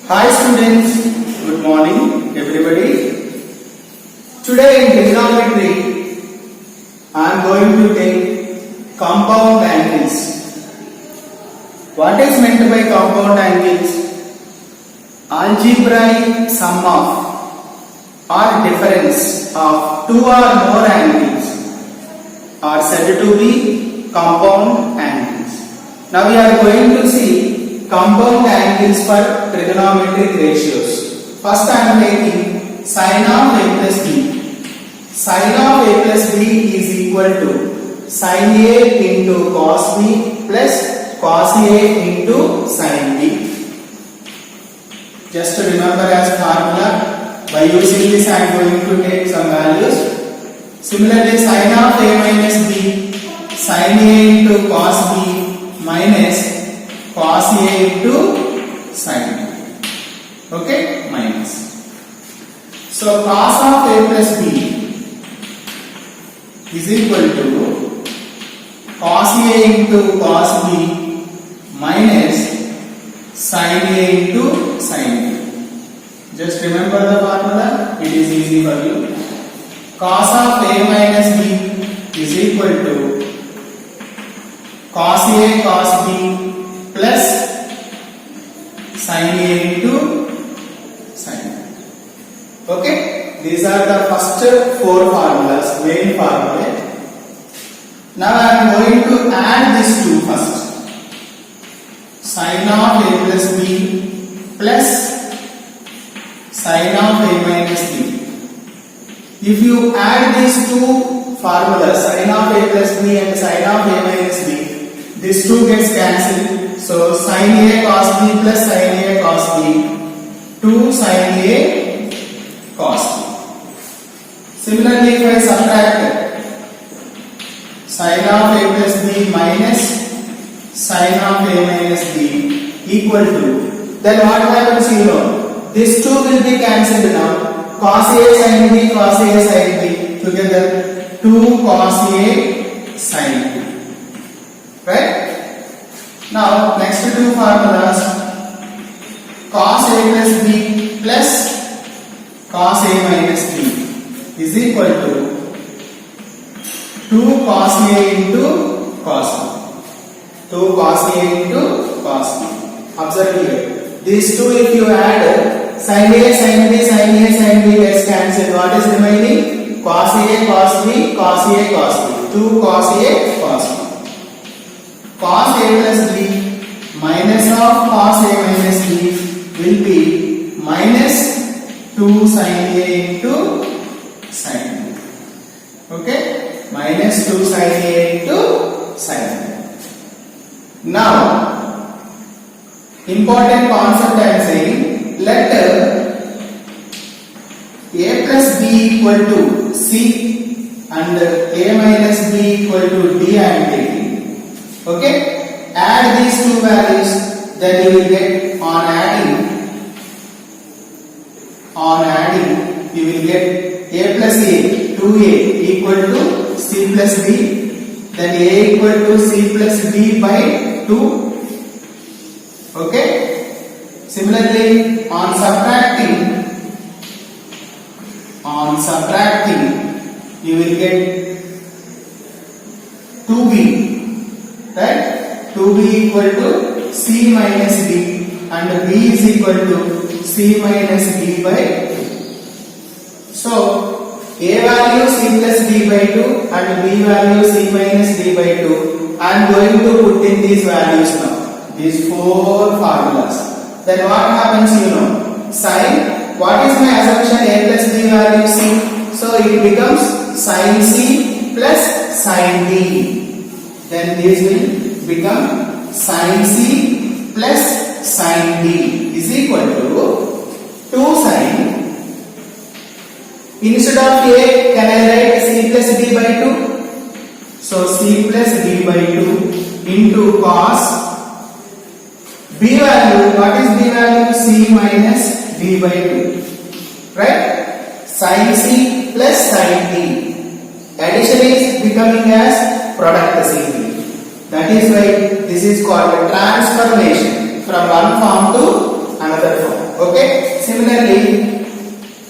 Hi students, good morning everybody. Today in trigonometry, I am going to take compound angles. What is meant by compound angles? Algebraic sum of or difference of two or more angles are said to be compound angles. Now we are going to see compound angles for trigonometric ratios. First I am taking sin of a plus b. Sin of a plus b is equal to sin a into cos b plus cos a into sin b. Just remember as formula. By using this I am going to take some values. Similarly, sin of a minus b, sin a into cos b minus cos a into sin b. Okay, minus. So cos of a plus b is equal to cos a into cos b minus sin a into sin b. Just remember the formula, it is easy for you. Cos of a minus b is equal to cos a cos b plus sin a into sin b. Okay, these are the first four formulas, main formulae. Now I am going to add these two first. Sin of a plus b plus sin of a minus b. If you add these two formulas, sin of a plus b and sin of a minus b, these two gets cancelled. So sin a cos b plus sin a cos b, 2 sin a cos b. Similarly, if I subtract sin of a plus b minus sin of a minus b equal to, then what happens you know? These two will be cancelled now. Cos a sin b, cos a sin b together 2 cos a sin b. Right? Now next two formulas, cos a plus b plus cos a minus b is equal to 2 cos a into cos b. 2 cos a into cos b. Observe here. These two if you add, sin a sin b sin a sin b gets cancelled. What is remaining? Cos a cos b cos a cos b. 2 cos a cos b. Cos a plus b minus of cos a minus b will be minus 2 sin a into sin b. Okay? Minus 2 sin a into sin b. Now, important concept I am saying, let a plus b equal to c and a minus b equal to d I am taking. Okay, add these two values, then you will get on adding you will get a plus a, 2a equal to c plus b, then a equal to c plus b by 2. Okay, similarly on subtracting you will get 2b, right? 2b equal to c minus b and b is equal to c minus b by 2. So a value c plus b by 2 and b value c minus d by 2. I am going to put in these values now, these four formulas. Then what happens you know? Sin, what is my assumption? A plus b value c. So it becomes sin c plus sin d. Then this will become sin c plus sin d is equal to 2 sin. Instead of a, can I write c plus d by 2? So c plus d by 2 into cos b value. What is b value? C minus d by 2. Right? Sin c plus sin d. Addition is becoming as product simply. That is why this is called a transformation from one form to another form. Okay. Similarly,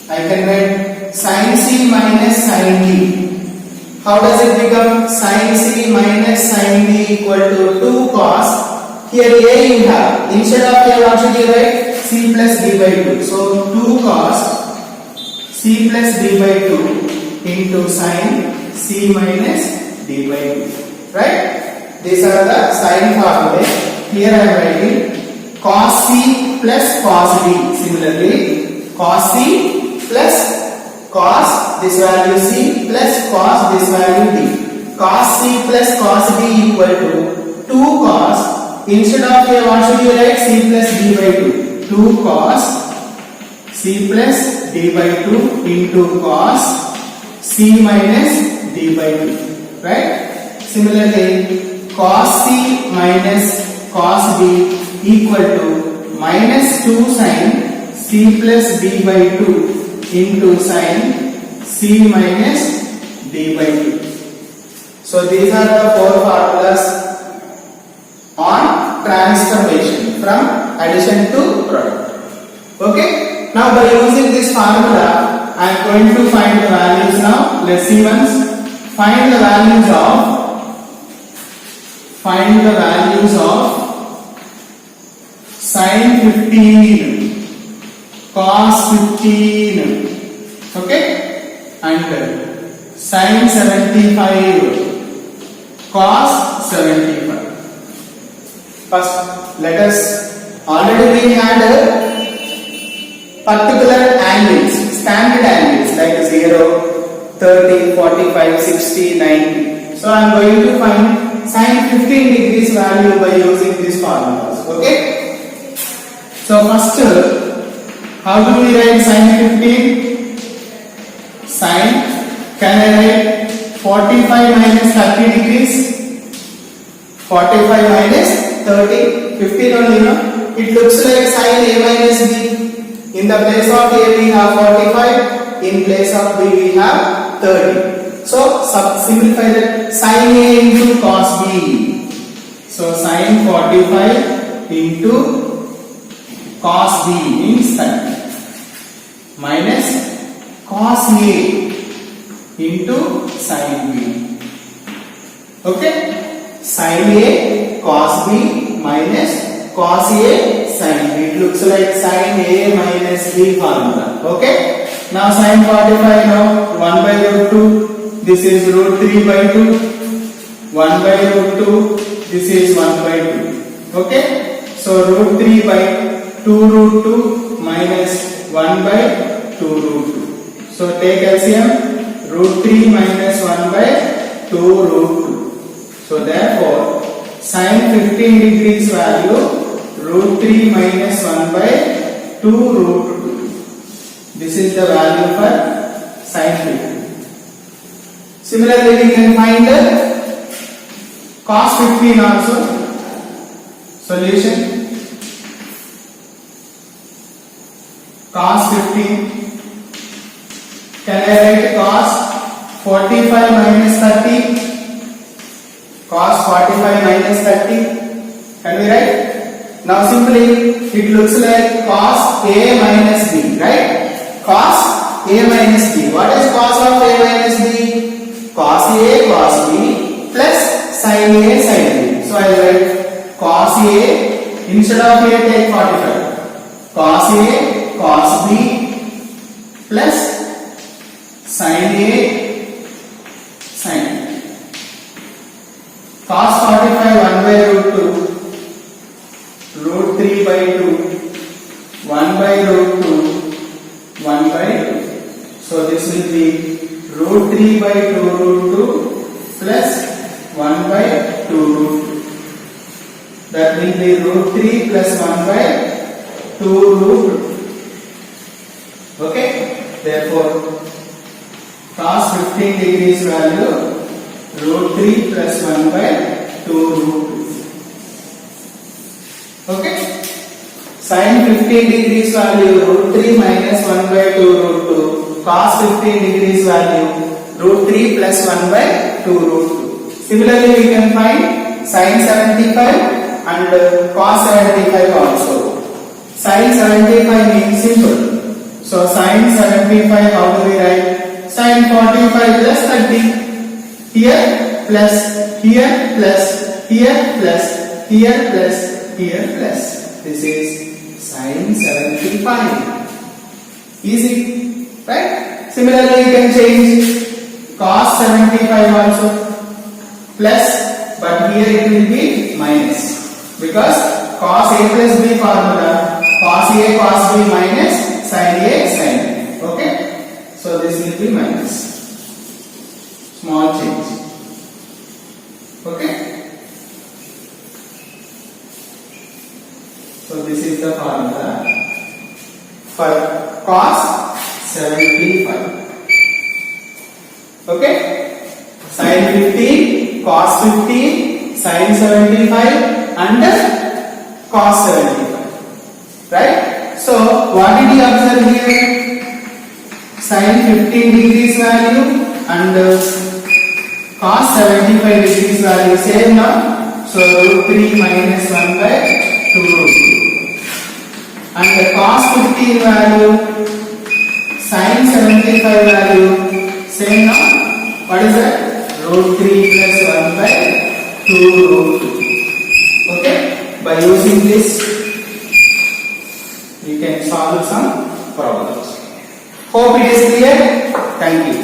I can write sin C minus sin D. How does it become? Sin C minus sin D equal to 2 cos. Here A you have. Instead of A, what should you write? C plus D by 2. So 2 cos C plus D by 2 into sin C minus D by 2. Right? These are the sin formulae. Here I am writing cos C plus cos D. Similarly, cos C plus cos this value C plus cos this value D. Cos C plus cos D equal to 2 cos. Instead of here, what should you write? C plus D by 2. 2 cos C plus D by 2 into cos C minus D by 2. Right? Similarly, cos C minus cos D equal to minus 2 sin C plus D by 2 into sin C minus D by 2. So these are the 4 formulas on transformation from addition to product. Okay. Now by using this formula, I am going to find the values now. Let's see once. Find the values of sin 15, cos 15, okay, and sin 75, cos 75. First, let us already we had particular angles, standard angles like 0, 30, 45, 60, 90. So I am going to find sin 15 degrees value by using these formulas. Okay. So first, how do we write sin 15? Sin, can I write 45 minus 30 degrees? 45 minus 30, 15 only, no? It looks like sin A minus B. In the place of A we have 45, in place of B we have 30. So simplify that, sin A into cos B. So sin 45 into cos B means 30 minus cos A into sin B. Okay, sin A cos B minus cos A sin B. It looks like sin A minus B formula. Okay, now sin 45, now 1 by root 2, this is root 3 by 2, 1 by root 2, this is 1 by 2. Okay, so root 3 by 2 root 2 minus 1 by 2 root 2. So take LCM, root 3 minus 1 by 2 root 2. So therefore, sin 15 degrees value root 3 minus 1 by 2 root 2. This is the value for sin 15. Similarly, we can find the cos 15 also. Solution. Cos 15. Can I write cos 45 minus 30? Cos 45 minus 30. Can we write? Now simply it looks like cos A minus B, right? Cos A minus B. What is cos of A minus B? Cos A cos B plus sin A sin B. So I will write cos A, instead of A take 45. Cos A cos B plus sin A sin B. Cos 45 1 by root 2, root 3 by 2, 1 by root 2, 1 by 2. So this will be root 3 by 2 root 2 plus 1 by 2 root 2. That will be root 3 plus 1 by 2 root 2. Okay? Therefore, cos 15 degrees value root 3 plus 1 by 2 root 2. Okay? Sin 15 degrees value root 3 minus 1 by 2 root 2. Cos 15 degrees value root 3 plus 1 by 2 root 2. Similarly, we can find sin 75 and cos 75 also. Sin 75 means simple. So sin 75, how do we write? Sin 45 plus 30. Here plus, here plus, here plus, here plus, here plus. This is sin 75. Easy, right? Similarly, you can change cos 75 also plus, but here it will be minus, because cos A plus B formula, cos A cos B minus sin A sin B. Okay, so this will be minus. Small change. Okay, so this is the formula for cos 75. Okay, sin 15, cos 15, sin 75 and cos 75. Right? So what did we observe here? Sin 15 degrees value and cos 75 degrees value same now. So root 3 minus 1 by 2 root 2. And the cos 15 value, sin 75 value same now. What is that? Root 3 plus 1 by 2 root 2. Okay? By using this, you can solve some problems. Hope it is clear. Thank you.